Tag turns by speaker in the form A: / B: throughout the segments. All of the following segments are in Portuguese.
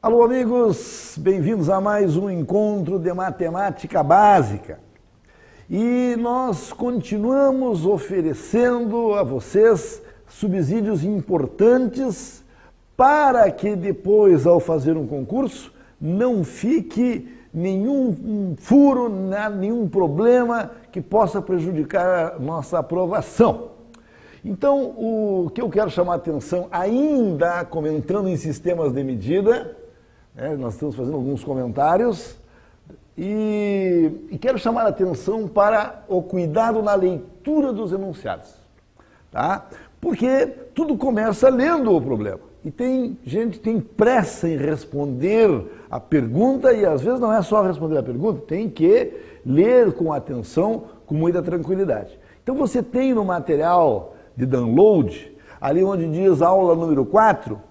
A: Alô, amigos, bem-vindos a mais um encontro de matemática básica. E nós continuamos oferecendo a vocês subsídios importantes para que depois, ao fazer um concurso, não fique nenhum furo, nenhum problema que possa prejudicar a nossa aprovação. Então, o que eu quero chamar a atenção, ainda comentando em sistemas de medida, nós estamos fazendo alguns comentários, e quero chamar a atenção para o cuidado na leitura dos enunciados, tá? Porque tudo começa lendo o problema. E tem gente que tem pressa em responder a pergunta, e às vezes não é só responder a pergunta, tem que ler com atenção, com muita tranquilidade. Então você tem no material de download, ali onde diz aula número 4,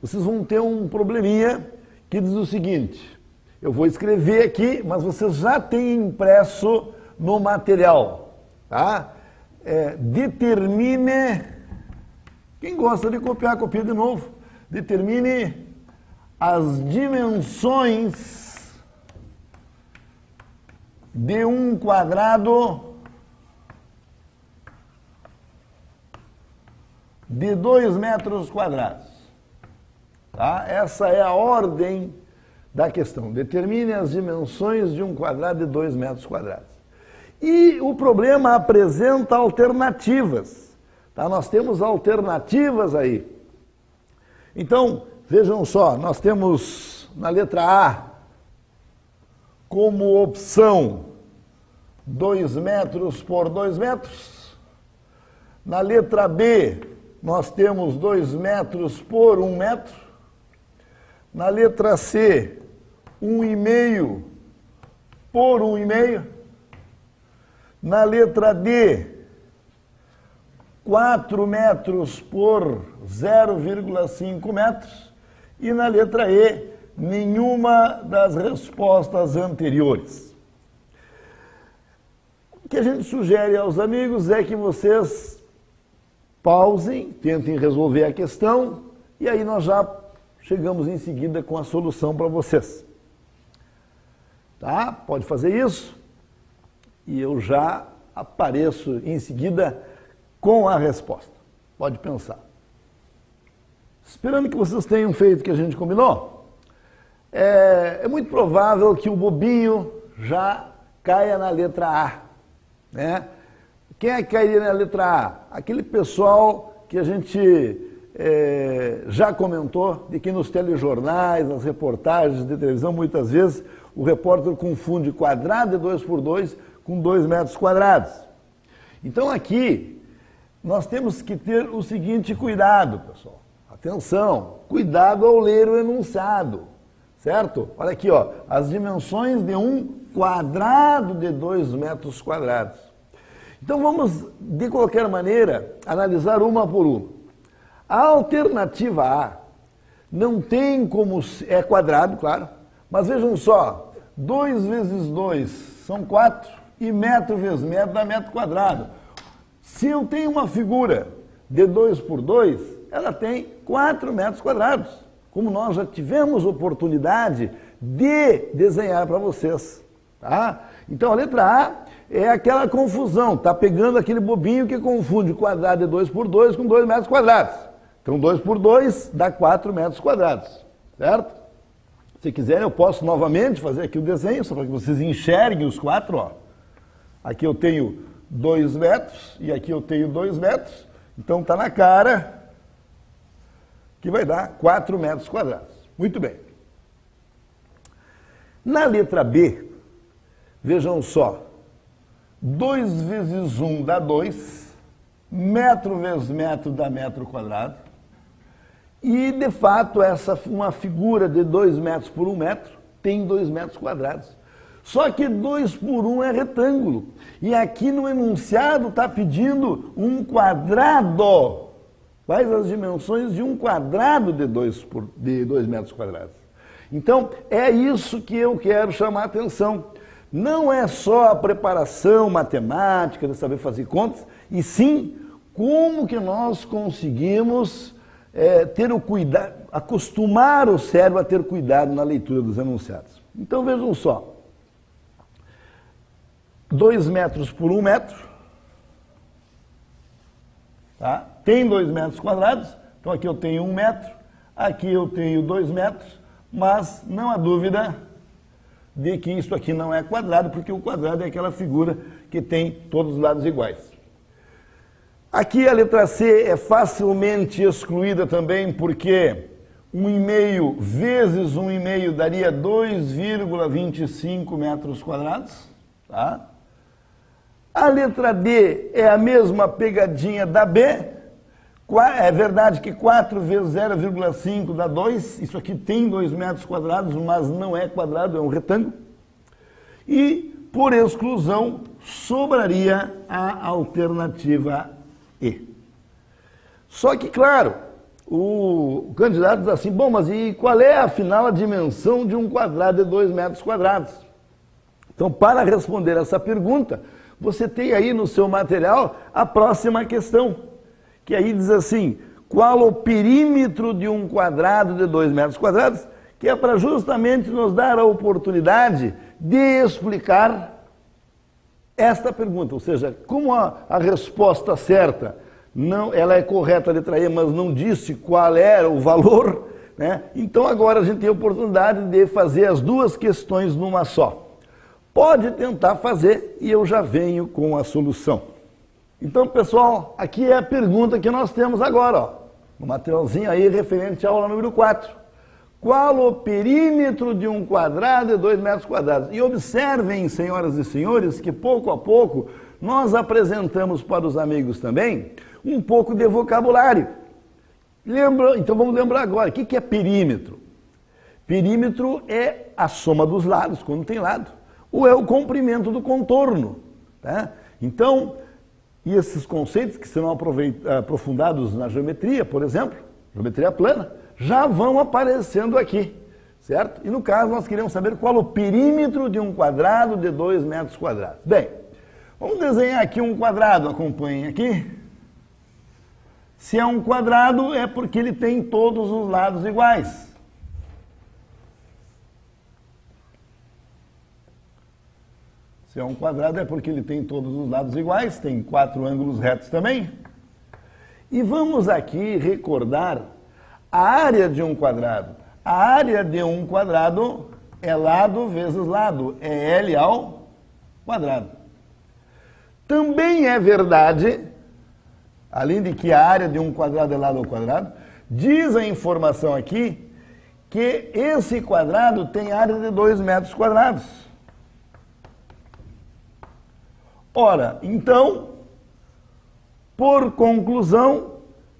A: vocês vão ter um probleminha que diz o seguinte: eu vou escrever aqui, mas vocês já têm impresso no material, tá? Determine, quem gosta de copiar, copia de novo. Determine as dimensões de um quadrado de 2 metros quadrados. Tá? Essa é a ordem da questão. Determine as dimensões de um quadrado de 2 metros quadrados. E o problema apresenta alternativas. Tá? Nós temos alternativas aí. Então, vejam só, nós temos na letra A como opção 2 metros por 2 metros. Na letra B, nós temos 2 metros por 1 metro. Na letra C, 1,5 por 1,5. Na letra D, 4 metros por 0,5 metros. E na letra E, nenhuma das respostas anteriores. O que a gente sugere aos amigos é que vocês pausem, tentem resolver a questão, e aí nós já chegamos em seguida com a solução para vocês. Tá? Pode fazer isso, e eu já apareço em seguida com a resposta. Pode pensar. Esperando que vocês tenham feito o que a gente combinou, é muito provável que o bobinho já caia na letra A, né? Quem é que cairia na letra A? Aquele pessoal que a gente já comentou, de que nos telejornais, nas reportagens de televisão, muitas vezes o repórter confunde quadrado de 2 por 2 com 2 metros quadrados. Então aqui nós temos que ter o seguinte cuidado, pessoal. Atenção, cuidado ao ler o enunciado, certo? Olha aqui, ó, as dimensões de um quadrado de 2 metros quadrados. Então vamos, de qualquer maneira, analisar uma por uma. A alternativa A não tem como... é quadrado, claro, mas vejam só, 2 vezes 2 são 4 e metro vezes metro dá metro quadrado. Se eu tenho uma figura de 2 por 2, ela tem 4 metros quadrados, como nós já tivemos oportunidade de desenhar para vocês. Tá? Então a letra A é aquela confusão, tá pegando aquele bobinho que confunde quadrado de 2 por 2 com 2 metros quadrados. Então 2 por 2 dá 4 metros quadrados, certo? Se quiserem eu posso novamente fazer aqui o desenho, só para que vocês enxerguem os 4, ó. Aqui eu tenho 2 metros e aqui eu tenho 2 metros, então está na cara que vai dar 4 metros quadrados. Muito bem. Na letra B, vejam só, 2 vezes 1 dá 2, metro vezes metro dá metro quadrado, e de fato uma figura de 2 metros por 1 metro tem 2 metros quadrados. Só que 2 por 1 é retângulo. E aqui no enunciado está pedindo um quadrado. Quais as dimensões de um quadrado de 2 metros quadrados? Então, é isso que eu quero chamar a atenção. Não é só a preparação matemática, de saber fazer contas, e sim como que nós conseguimos ter o cuidado, acostumar o cérebro a ter cuidado na leitura dos enunciados. Então vejam só, 2 metros por 1 metro, tá? Tem 2 metros quadrados, então aqui eu tenho 1 metro, aqui eu tenho 2 metros, mas não há dúvida de que isso aqui não é quadrado, porque o quadrado é aquela figura que tem todos os lados iguais. Aqui a letra C é facilmente excluída também, porque 1,5 vezes 1,5 daria 2,25 metros quadrados. Tá? A letra D é a mesma pegadinha da B. É verdade que 4 vezes 0,5 dá 2. Isso aqui tem 2 metros quadrados, mas não é quadrado, é um retângulo. E, por exclusão, sobraria a alternativa E. Só que, claro, o candidato diz assim, bom, mas e qual é, afinal, a dimensão de um quadrado de 2 metros quadrados? Então, para responder essa pergunta, você tem aí no seu material a próxima questão, que aí diz assim, qual o perímetro de um quadrado de 2 metros quadrados, que é para justamente nos dar a oportunidade de explicar esta pergunta, ou seja, como a resposta certa, não, ela é correta, a letra E, mas não disse qual era o valor, né? Então agora a gente tem a oportunidade de fazer as duas questões numa só. Pode tentar fazer e eu já venho com a solução. Então, pessoal, aqui é a pergunta que nós temos agora, ó, no materialzinho aí referente à aula número 4. Qual o perímetro de um quadrado de 2 metros quadrados? E observem, senhoras e senhores, que pouco a pouco nós apresentamos para os amigos também um pouco de vocabulário. Então vamos lembrar agora, o que é perímetro? Perímetro é a soma dos lados, quando tem lado, ou é o comprimento do contorno. Tá? Então, e esses conceitos que serão aprofundados na geometria, por exemplo, geometria plana, já vão aparecendo aqui, certo? E no caso nós queremos saber qual o perímetro de um quadrado de 2 metros quadrados. Bem, vamos desenhar aqui um quadrado, acompanhem aqui. Se é um quadrado é porque ele tem todos os lados iguais. Se é um quadrado é porque ele tem todos os lados iguais, tem 4 ângulos retos também. E vamos aqui recordar a área de um quadrado. A área de um quadrado é lado vezes lado, é L ao quadrado. Também é verdade, além de que a área de um quadrado é lado ao quadrado, diz a informação aqui que esse quadrado tem área de 2 metros quadrados. Ora, então, por conclusão,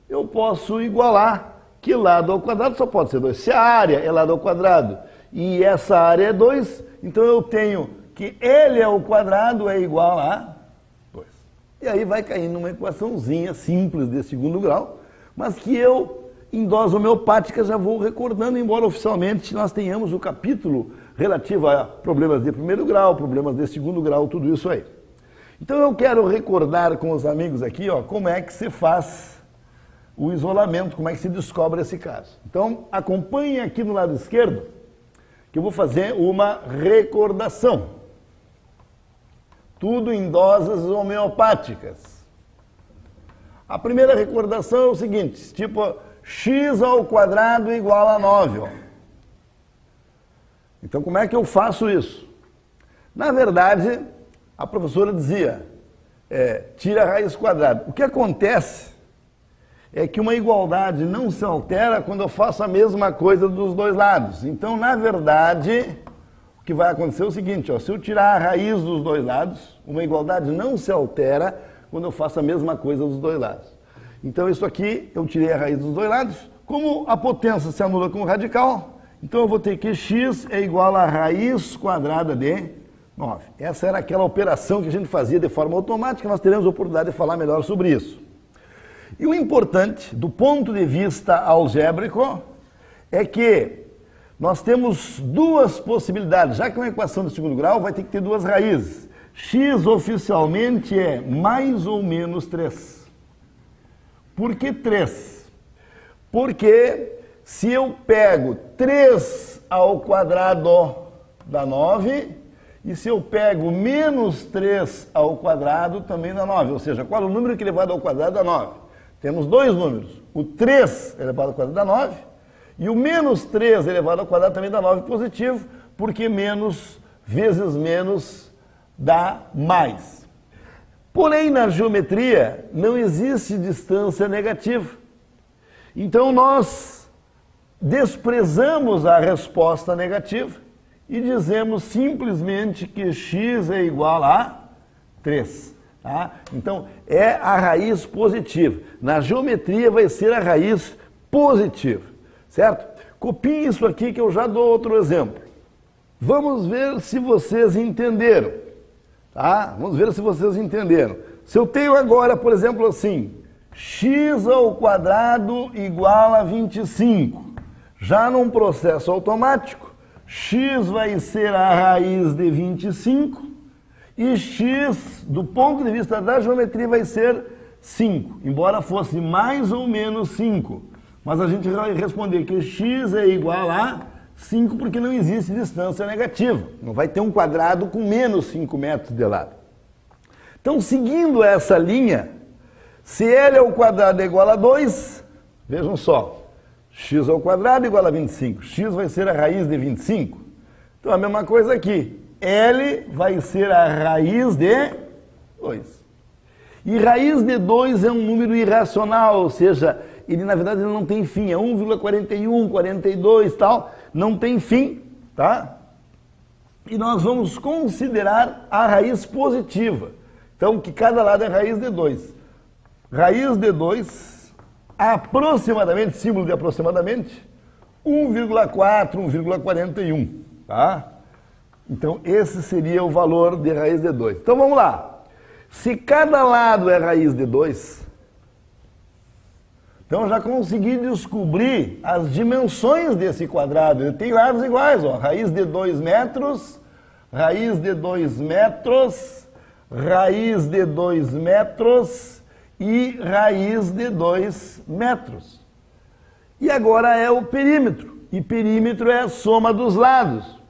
A: eu posso igualar que lado ao quadrado só pode ser 2. Se a área é lado ao quadrado e essa área é 2, então eu tenho que L ao quadrado é igual a 2. E aí vai cair numa equaçãozinha simples de segundo grau, mas que eu, em dose homeopática, já vou recordando, embora oficialmente nós tenhamos o capítulo relativo a problemas de primeiro grau, problemas de segundo grau, tudo isso aí. Então eu quero recordar com os amigos aqui, ó, como é que se faz o isolamento, como é que se descobre esse caso. Então, acompanhem aqui no lado esquerdo, que eu vou fazer uma recordação. Tudo em doses homeopáticas. A primeira recordação é o seguinte, tipo, x ao quadrado igual a 9. Ó. Então, como é que eu faço isso? Na verdade, a professora dizia, tira a raiz quadrada. O que acontece é que uma igualdade não se altera quando eu faço a mesma coisa dos dois lados. Então, na verdade, o que vai acontecer é o seguinte, ó, se eu tirar a raiz dos dois lados, uma igualdade não se altera quando eu faço a mesma coisa dos dois lados. Então, isso aqui, eu tirei a raiz dos dois lados. Como a potência se anula com o radical, então eu vou ter que x é igual a raiz quadrada de 9. Essa era aquela operação que a gente fazia de forma automática, nós teremos a oportunidade de falar melhor sobre isso. E o importante, do ponto de vista algébrico, é que nós temos duas possibilidades. Já que uma equação de segundo grau vai ter que ter duas raízes. X oficialmente é mais ou menos 3. Por que 3? Porque se eu pego 3 ao quadrado dá 9, e se eu pego menos 3 ao quadrado também dá 9. Ou seja, qual é o número que elevado ao quadrado dá 9? Temos dois números. O 3 elevado ao quadrado dá 9, e o menos 3 elevado ao quadrado também dá 9 positivo, porque menos vezes menos dá mais. Porém, na geometria, não existe distância negativa. Então, nós desprezamos a resposta negativa e dizemos simplesmente que x é igual a 3. Tá? Então, é a raiz positiva. Na geometria, vai ser a raiz positiva. Certo? Copiem isso aqui que eu já dou outro exemplo. Vamos ver se vocês entenderam. Tá? Vamos ver se vocês entenderam. Se eu tenho agora, por exemplo, assim, x ao quadrado igual a 25. Já num processo automático, x vai ser a raiz de 25 e x, do ponto de vista da geometria, vai ser 5. Embora fosse mais ou menos 5. Mas a gente vai responder que x é igual a 5 porque não existe distância negativa. Não vai ter um quadrado com menos 5 metros de lado. Então, seguindo essa linha, se L ao quadrado é igual a 2, vejam só, x ao quadrado é igual a 25. X vai ser a raiz de 25. Então, a mesma coisa aqui. L vai ser a raiz de 2. E raiz de 2 é um número irracional, ou seja, ele na verdade ele não tem fim, é 1,41, 42 tal, não tem fim, tá? E nós vamos considerar a raiz positiva. Então, que cada lado é raiz de 2. Raiz de 2, aproximadamente, símbolo de aproximadamente, 1,4, 1,41, tá? Então, esse seria o valor de raiz de 2. Então, vamos lá. Se cada lado é raiz de 2, então eu já consegui descobrir as dimensões desse quadrado. Ele tem lados iguais, ó. Raiz de 2 metros, raiz de 2 metros, raiz de 2 metros e raiz de 2 metros. E agora é o perímetro. E perímetro é a soma dos lados.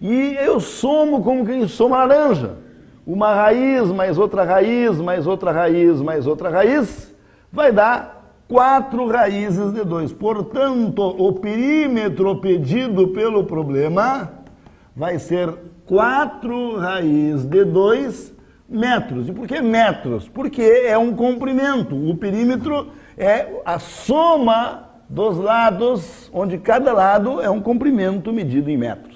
A: E eu somo como quem soma laranja. Uma raiz, mais outra raiz, mais outra raiz, mais outra raiz, vai dar 4 raízes de 2. Portanto, o perímetro pedido pelo problema vai ser 4 raízes de 2 metros. E por que metros? Porque é um comprimento. O perímetro é a soma dos lados, onde cada lado é um comprimento medido em metros.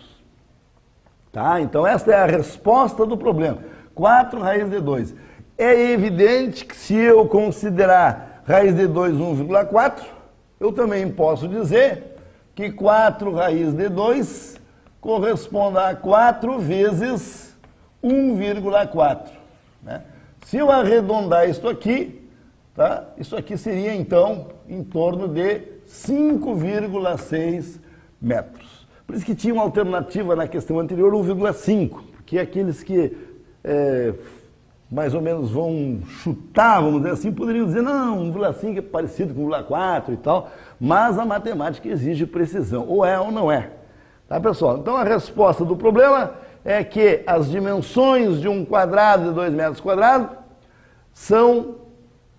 A: Tá? Então, esta é a resposta do problema. 4 raízes de 2. É evidente que se eu considerar raiz de 2, 1,4, eu também posso dizer que 4 raiz de 2 corresponde a 4 vezes 1,4. Né? Se eu arredondar isso aqui, tá? Isso aqui seria, então, em torno de 5,6 metros. Por isso que tinha uma alternativa na questão anterior, 1,5, porque aqueles que mais ou menos vão chutar, vamos dizer assim, poderiam dizer, não, 1,5 é parecido com 1,4 e tal, mas a matemática exige precisão, ou é ou não é. Tá, pessoal? Então, a resposta do problema é que as dimensões de um quadrado de 2 metros quadrados são,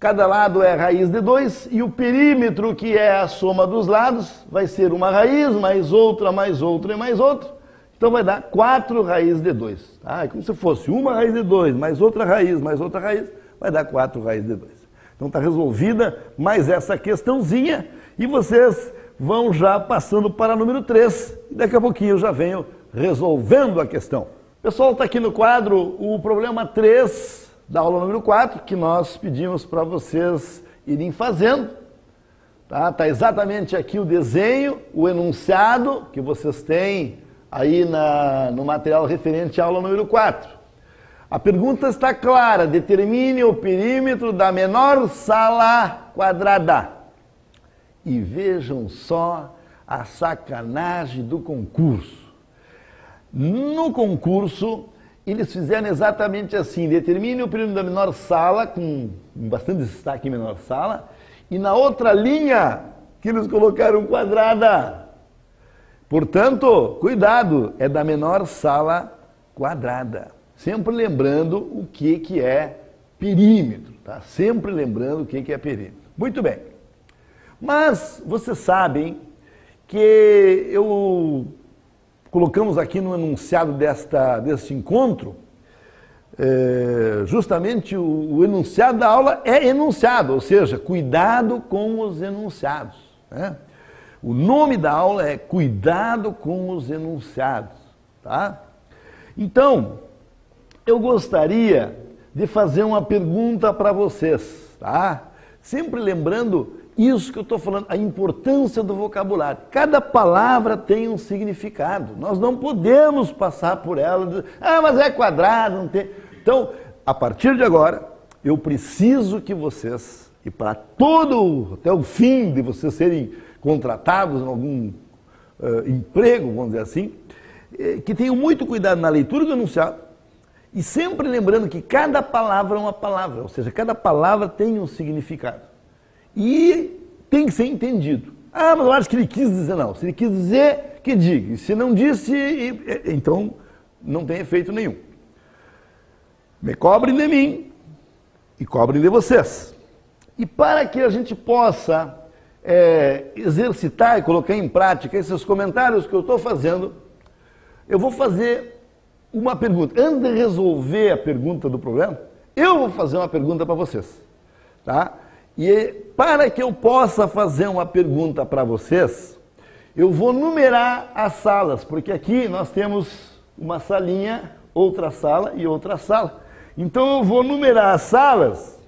A: cada lado é raiz de 2, e o perímetro, que é a soma dos lados, vai ser uma raiz, mais outra e mais outra. Então, vai dar 4 raízes de 2. Tá? É como se fosse uma raiz de 2, mais outra raiz, vai dar 4 raízes de 2. Então, está resolvida mais essa questãozinha e vocês vão já passando para o número 3. E daqui a pouquinho eu já venho resolvendo a questão. Pessoal, está aqui no quadro o problema 3 da aula número 4, que nós pedimos para vocês irem fazendo. Tá exatamente aqui o desenho, o enunciado que vocês têm aí no material referente à aula número 4. A pergunta está clara: determine o perímetro da menor sala quadrada. E vejam só a sacanagem do concurso. No concurso, eles fizeram exatamente assim: determine o perímetro da menor sala, com bastante destaque em menor sala, e na outra linha que eles colocaram quadrada. Portanto, cuidado, é da menor sala quadrada. Sempre lembrando o que é perímetro, tá? Sempre lembrando o que é perímetro. Muito bem. Mas vocês sabem que colocamos aqui no enunciado deste encontro, justamente o enunciado da aula é enunciado, ou seja, cuidado com os enunciados, né? O nome da aula é Cuidado com os Enunciados, tá? Então, eu gostaria de fazer uma pergunta para vocês, tá? Sempre lembrando isso que eu estou falando, a importância do vocabulário. Cada palavra tem um significado. Nós não podemos passar por ela, mas é quadrado, não tem. Então, a partir de agora, eu preciso que vocês, e para até o fim de vocês serem contratados em algum emprego, vamos dizer assim, que tenham muito cuidado na leitura do enunciado e sempre lembrando que cada palavra é uma palavra, ou seja, cada palavra tem um significado e tem que ser entendido. Mas eu acho que ele quis dizer não. Se ele quis dizer, que diga. E se não disse, então não tem efeito nenhum. Me cobrem de mim e cobrem de vocês. E para que a gente possa exercitar e colocar em prática esses comentários que eu estou fazendo, eu vou fazer uma pergunta. Antes de resolver a pergunta do problema, eu vou fazer uma pergunta para vocês, tá? E para que eu possa fazer uma pergunta para vocês, eu vou numerar as salas, porque aqui nós temos uma salinha, outra sala e outra sala. Então eu vou numerar as salas.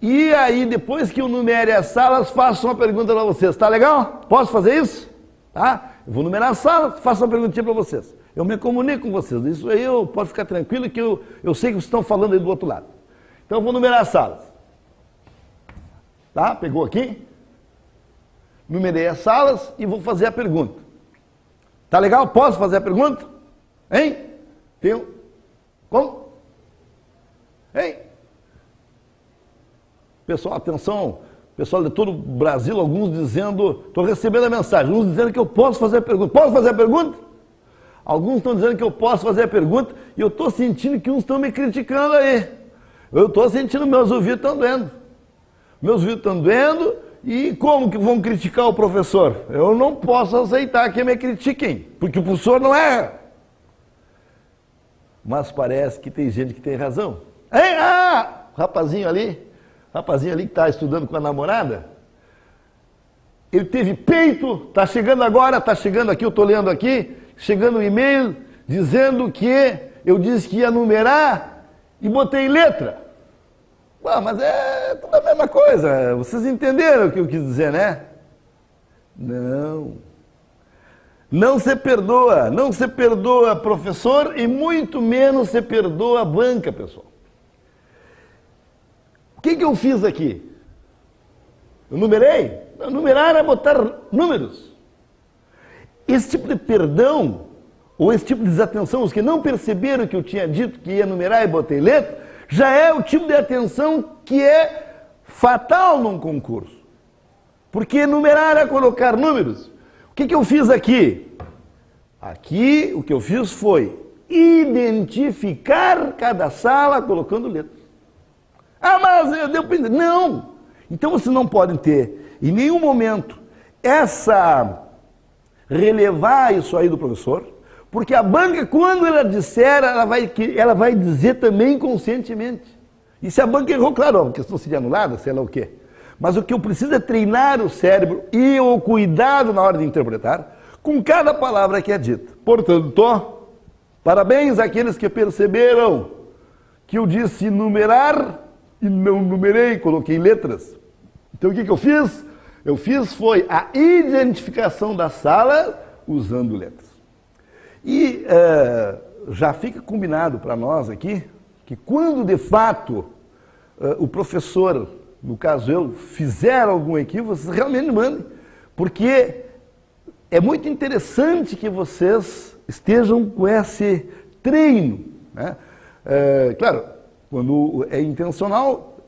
A: E aí, depois que eu numere as salas, faço uma pergunta para vocês. Tá legal? Posso fazer isso? Tá? Eu vou numerar as salas, faço uma perguntinha para vocês. Eu me comunico com vocês. Isso aí eu posso ficar tranquilo que eu sei que vocês estão falando aí do outro lado. Então eu vou numerar as salas. Tá? Pegou aqui? Numerei as salas e vou fazer a pergunta. Tá legal? Posso fazer a pergunta? Hein? Como? Hein? Pessoal, atenção, pessoal de todo o Brasil, alguns dizendo, estou recebendo a mensagem, alguns dizendo que eu posso fazer a pergunta. Posso fazer a pergunta? Alguns estão dizendo que eu posso fazer a pergunta e eu estou sentindo que uns estão me criticando aí. Eu estou sentindo meus ouvidos estão doendo. Meus ouvidos estão doendo e como que vão criticar o professor? Eu não posso aceitar que me critiquem, porque o professor não é. Mas parece que tem gente que tem razão. Hein? Rapazinho ali que está estudando com a namorada, ele teve peito, está chegando agora, está chegando aqui, eu estou lendo aqui, chegando um e-mail dizendo que eu disse que ia numerar e botei letra. Mas é tudo a mesma coisa, vocês entenderam o que eu quis dizer, né? Não se perdoa professor e muito menos se perdoa a banca, pessoal. O que eu fiz aqui? Eu numerei? Numerar é botar números. Esse tipo de perdão, ou esse tipo de desatenção, os que não perceberam que eu tinha dito que ia numerar e botei letra, já é o tipo de atenção que é fatal num concurso. Porque numerar é colocar números. O que eu fiz aqui? Aqui o que eu fiz foi identificar cada sala colocando letras. Mas eu deu... Não! Então vocês não podem ter, em nenhum momento, relevar isso aí do professor, porque a banca, quando ela disser, ela vai dizer também conscientemente. E se a banca errou, claro, a questão seria anulada, sei lá o quê. Mas o que eu preciso é treinar o cérebro e o cuidado na hora de interpretar com cada palavra que é dita. Portanto, parabéns àqueles que perceberam que eu disse numerar e não numerei, coloquei letras. Então o que eu fiz? Eu fiz foi a identificação da sala usando letras. E já fica combinado para nós aqui que quando de fato o professor, no caso eu, fizer algum equívoco, vocês realmente mandem, porque é muito interessante que vocês estejam com esse treino, né? Claro, quando é intencional,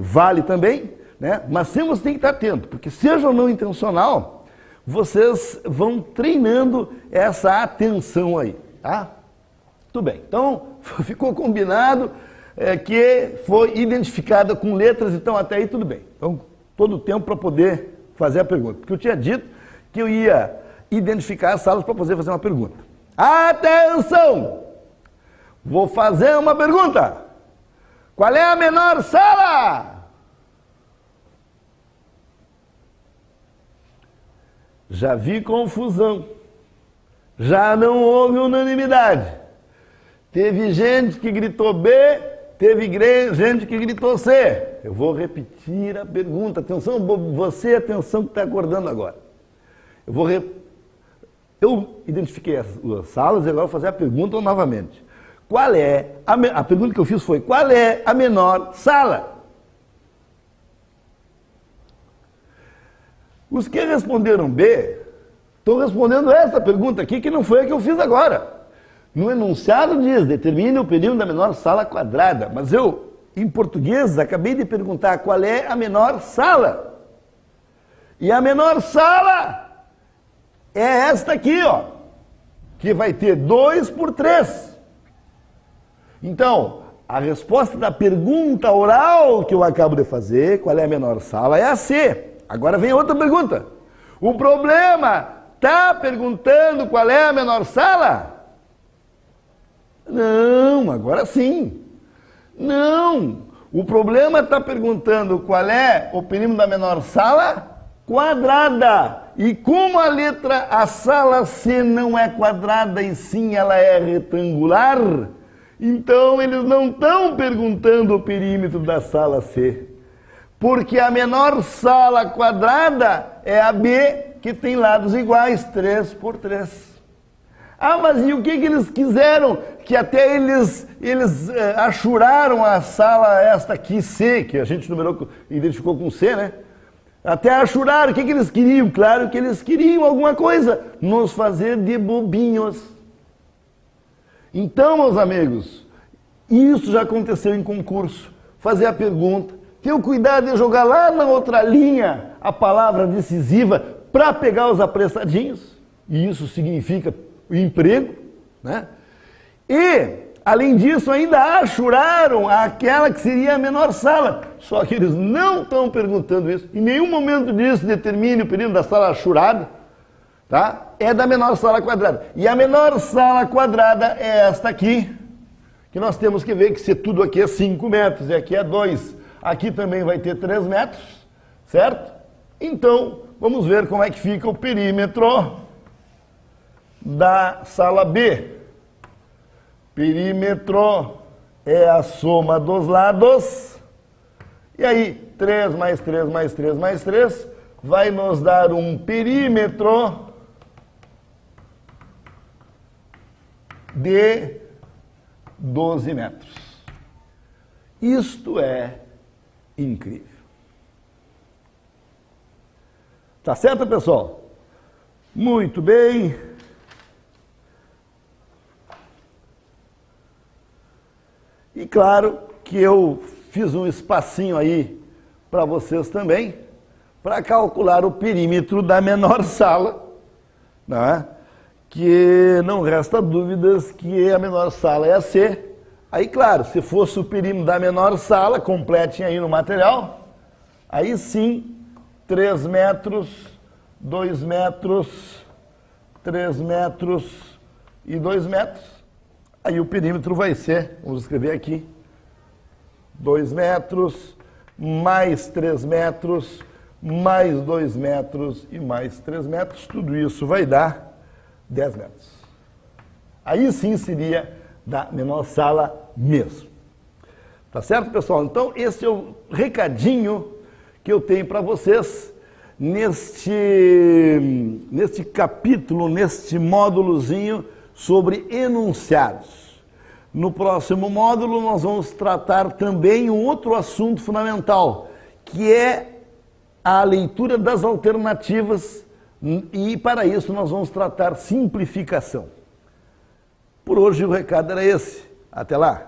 A: vale também, né? Mas sempre você tem que estar atento, porque seja ou não intencional, vocês vão treinando essa atenção aí, tá? Tudo bem, então ficou combinado que foi identificada com letras, então até aí tudo bem. Então, todo o tempo para poder fazer a pergunta, porque eu tinha dito que eu ia identificar as salas para poder fazer uma pergunta. Atenção! Vou fazer uma pergunta. Qual é a menor sala? Já vi confusão. Já não houve unanimidade. Teve gente que gritou B, teve gente que gritou C. Eu vou repetir a pergunta. Atenção, você, atenção que está acordando agora. Eu identifiquei as salas e agora vou fazer a pergunta novamente. Qual é, a pergunta que eu fiz foi, qual é a menor sala? Os que responderam B, estão respondendo essa pergunta aqui, que não foi a que eu fiz agora. No enunciado diz, determine o perímetro da menor sala quadrada. Mas eu, em português, acabei de perguntar qual é a menor sala. E a menor sala é esta aqui, ó, que vai ter 2 por 3. Então, a resposta da pergunta oral que eu acabo de fazer, qual é a menor sala, é a C. Agora vem outra pergunta. O problema está perguntando qual é a menor sala? Não, agora sim. Não. O problema está perguntando qual é o perímetro da menor sala quadrada. E como a sala C não é quadrada e sim ela é retangular, então eles não estão perguntando o perímetro da sala C. Porque a menor sala quadrada é a B, que tem lados iguais, 3 por 3. Ah, mas e o que eles quiseram? Que até eles achuraram a sala esta aqui, C, que a gente identificou com C, né? Até achuraram. O que eles queriam? Claro que eles queriam alguma coisa, nos fazer de bobinhos. Então, meus amigos, isso já aconteceu em concurso. Fazer a pergunta, ter o cuidado de jogar lá na outra linha a palavra decisiva para pegar os apressadinhos, e isso significa emprego, né? E, além disso, ainda achuraram aquela que seria a menor sala. Só que eles não estão perguntando isso. Em nenhum momento disso determine o perímetro da sala achurada, tá? É da menor sala quadrada. E a menor sala quadrada é esta aqui, que nós temos que ver que se tudo aqui é 5 metros e aqui é 2, aqui também vai ter 3 metros, certo? Então, vamos ver como é que fica o perímetro da sala B. Perímetro é a soma dos lados. E aí, 3 mais 3 mais 3 mais 3 vai nos dar um perímetro de 12 metros. Isto é incrível. Tá certo, pessoal? Muito bem. E claro que eu fiz um espacinho aí para vocês também, para calcular o perímetro da menor sala, né? Que não resta dúvidas que a menor sala é a C. Aí, claro, se fosse o perímetro da menor sala, completem aí no material, aí sim, 3 metros, 2 metros, 3 metros e 2 metros. Aí o perímetro vai ser, vamos escrever aqui, 2 metros, mais 3 metros, mais 2 metros e mais 3 metros. Tudo isso vai dar 10 metros. Aí sim seria da menor sala mesmo. Tá certo, pessoal? Então, esse é o recadinho que eu tenho para vocês neste capítulo, neste módulozinho sobre enunciados. No próximo módulo nós vamos tratar também um outro assunto fundamental, que é a leitura das alternativas, e para isso nós vamos tratar simplificação. Por hoje o recado era esse. Até lá!